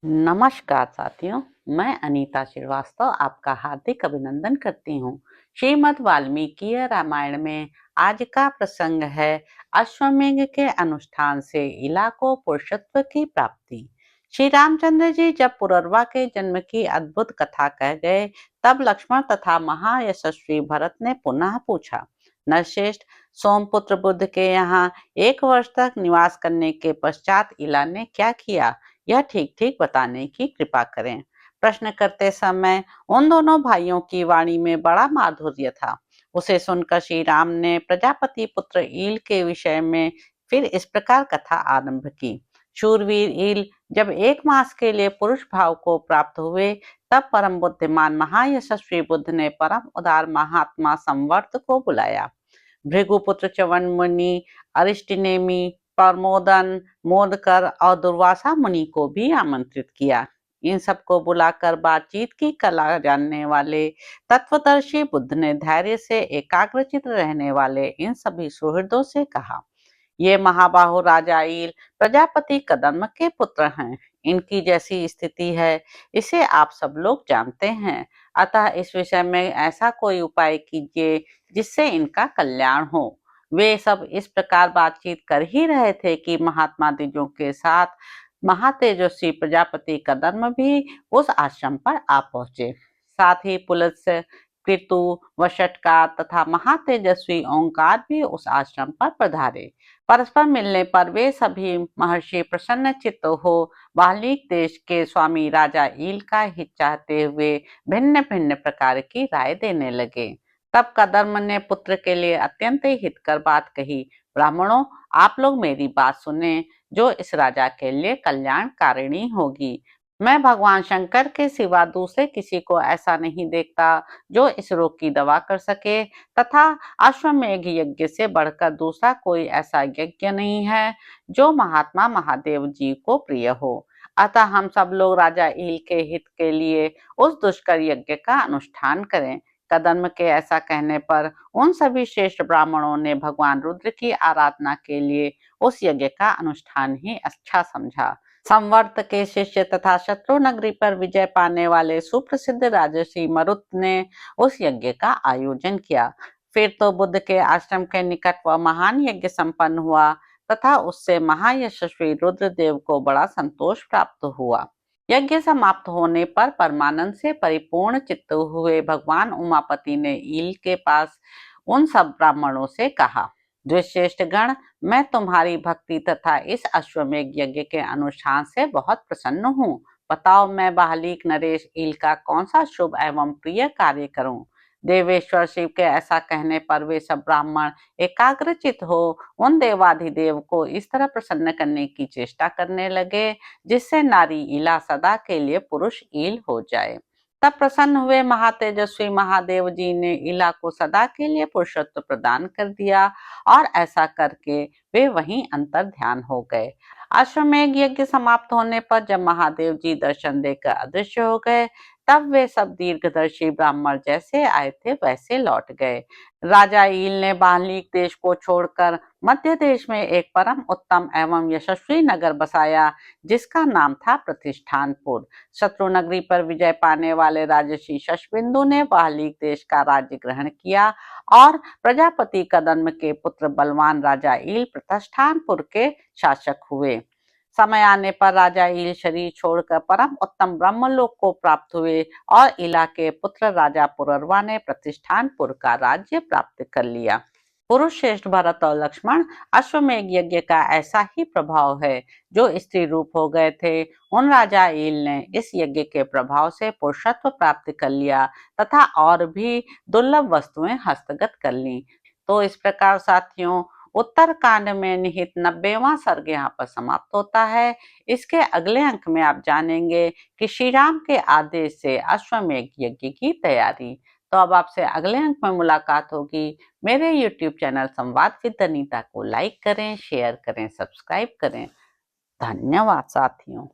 नमस्कार साथियों, मैं अनीता श्रीवास्तव आपका हार्दिक अभिनंदन करती हूँ। श्रीमद् वाल्मीकि रामायण में आज का प्रसंग है अश्वमेध के अनुष्ठान से इला को पुरुषत्व की प्राप्ति। श्री रामचंद्र जी जब पुररवा के जन्म की अद्भुत कथा कह गए, तब लक्ष्मण तथा महायशस्वी भरत ने पुनः पूछा, नरश्रेष्ठ, सोमपुत्र बुद्ध के यहाँ 1 वर्ष तक निवास करने के पश्चात इला ने क्या किया, यह ठीक ठीक बताने की कृपा करें। प्रश्न करते समय उन दोनों भाइयों की वाणी में बड़ा माधुर्य था। उसे सुनकर श्री राम ने प्रजापति पुत्र ईल के विषय में फिर इस प्रकार कथा आरंभ की। शूरवीर ईल जब 1 मास के लिए पुरुष भाव को प्राप्त हुए, तब परम बुद्धिमान महायशस्वी बुद्ध ने परम उदार महात्मा संवर्त को बुलाया। भृगुपुत्र च्यवन मुनि, अरिष्टनेमि, प्रमोदन, मोदकर और दुर्वासा मुनि को भी आमंत्रित किया। इन सबको बुलाकर बातचीत की कला जानने वाले तत्वदर्शी बुद्ध ने धैर्य से एकाग्रचित रहने वाले इन सभी सुहृदों से कहा, ये महाबाहु राजा ईल प्रजापति कदम्ब के पुत्र हैं। इनकी जैसी स्थिति है, इसे आप सब लोग जानते हैं। अतः इस विषय में ऐसा कोई उपाय कीजिए जिससे इनका कल्याण हो। वे सब इस प्रकार बातचीत कर ही रहे थे कि महात्मा द्विजों के साथ महातेजस्वी प्रजापति कदम्ब भी उस आश्रम पर आ पहुंचे। साथ ही पुलत्स्य, कृतु, वषटकार तथा महातेजस्वी ओंकार भी उस आश्रम पर पधारे। परस्पर मिलने पर वे सभी महर्षि प्रसन्न चित्त हो बाल्मीक देश के स्वामी राजा ईल का हित चाहते हुए भिन्न भिन्न प्रकार की राय देने लगे। तब कदम्ब ने पुत्र के लिए अत्यंत ही हितकर बात कही, ब्राह्मणों, आप लोग मेरी बात सुने, जो इस राजा के लिए कल्याणकारिणी होगी। मैं भगवान शंकर के सिवा दूसरे किसी को ऐसा नहीं देखता जो इस रोग की दवा कर सके, तथा अश्वमेध यज्ञ से बढ़कर दूसरा कोई ऐसा यज्ञ नहीं है जो महात्मा महादेव जी को प्रिय हो। अतः हम सब लोग राजा ईल के हित के लिए उस दुष्कर यज्ञ का अनुष्ठान करें। कदम्ब के ऐसा कहने पर उन सभी श्रेष्ठ ब्राह्मणों ने भगवान रुद्र की आराधना के लिए उस यज्ञ का अनुष्ठान ही अच्छा समझा। संवर्त के शिष्य तथा शत्रु नगरी पर विजय पाने वाले सुप्रसिद्ध राजर्षि मरुत ने उस यज्ञ का आयोजन किया। फिर तो बुद्ध के आश्रम के निकट वह महान यज्ञ संपन्न हुआ तथा उससे महायशस्वी रुद्रदेव को बड़ा संतोष प्राप्त हुआ। यज्ञ समाप्त होने पर परमानंद से परिपूर्ण चित्त हुए भगवान उमापति ने ईल के पास उन सब ब्राह्मणों से कहा, द्विश्रेष्ठ गण, मैं तुम्हारी भक्ति तथा इस अश्वमेध यज्ञ के अनुष्ठान से बहुत प्रसन्न हूँ। बताओ, मैं बाहलिक नरेश ईल का कौन सा शुभ एवं प्रिय कार्य करूं। देवेश्वर शिव के ऐसा कहने पर वे सब ब्राह्मण एकाग्रचित हो उन देवाधिदेव को इस तरह प्रसन्न करने की चेष्टा करने लगे जिससे नारी इला सदा के लिए पुरुष ईल हो जाए। तब प्रसन्न हुए महातेजस्वी महादेव जी ने इला को सदा के लिए पुरुषत्व प्रदान कर दिया और ऐसा करके वे वहीं अंतर ध्यान हो गए। अश्वमेध यज्ञ समाप्त होने पर जब महादेव जी दर्शन देकर अदृश्य हो गए, तब वे सब दीर्घदर्शी ब्राह्मण जैसे आए थे वैसे लौट गए। राजा ईल ने बाल्मीक देश को छोड़कर मध्य देश में एक परम उत्तम एवं यशस्वी नगर बसाया जिसका नाम था प्रतिष्ठानपुर। शत्रु नगरी पर विजय पाने वाले राजर्षि शशबिंदु ने बाल्मीक देश का राज्य ग्रहण किया और प्रजापति कदम्ब के पुत्र बलवान राजा ईल प्रतिष्ठानपुर के शासक हुए। समय आने पर राजा ईल शरीर छोड़कर परम उत्तम ब्रह्मलोक को प्राप्त हुए और इला के पुत्र राजा पुररवा ने प्रतिष्ठानपुर का राज्य प्राप्त कर लिया। पुरुष श्रेष्ठ भरत और लक्ष्मण, अश्वमेध यज्ञ का ऐसा ही प्रभाव है। जो स्त्री रूप हो गए थे उन राजा ईल ने इस यज्ञ के प्रभाव से पुरुषत्व प्राप्त कर लिया तथा और भी दुर्लभ वस्तुएं हस्तगत कर ली। तो इस प्रकार साथियों, उत्तर कांड में निहित 90वां सर्ग यहाँ पर समाप्त होता है। इसके अगले अंक में आप जानेंगे कि श्री राम के आदेश से अश्वमेध यज्ञ की तैयारी। तो अब आपसे अगले अंक में मुलाकात होगी। मेरे YouTube चैनल संवाद विद अनीता को लाइक करें, शेयर करें, सब्सक्राइब करें। धन्यवाद साथियों।